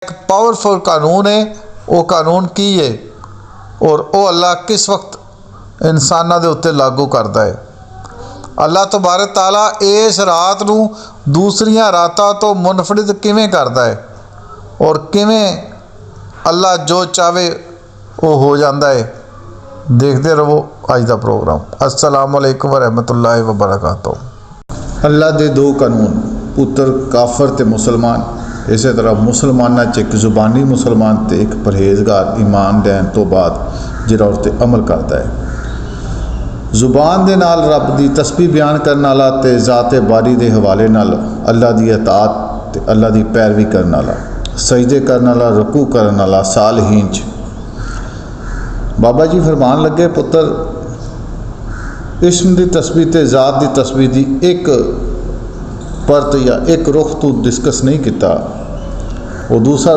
एक पावरफुल कानून है। वो कानून की है और वो अल्लाह किस वक्त इंसानों के उत्ते लागू करता है। अल्लाह तबारक ताला इस रात नूं दूसरियां रातां तो मुनफरिद किवें करता है और किवें अल्लाह जो चाहे वो हो जाता है। देखते रहो अज का प्रोग्राम। अस्सलाम वालेकुम वरहमतुल्लाहि वबरकातुहू। अल्लाह के दो कानून, पुत्र काफर ते मुसलमान। इस तरह मुसलमाना एक जुबानी मुसलमान ते एक परहेजगार ईमान लैन तो बाद जिहड़ा उस ते अमल करता है। जुबान दे नाल रब की तस्बीह बयान करने वाला ते ज़ाते बारी के हवाले नाल अल्लाह की अतात ते अल्लाह की पैरवी करने वाला, सजदे करने वाला, रुकू करने वाला, सालहीन च। बाबा जी फरमान लगे, पुत्र इस्म की तस्बीह ते ज़ात की तस्बीह की एक परत या एक रुख तू डिस्कस नहीं किया। वो दूसरा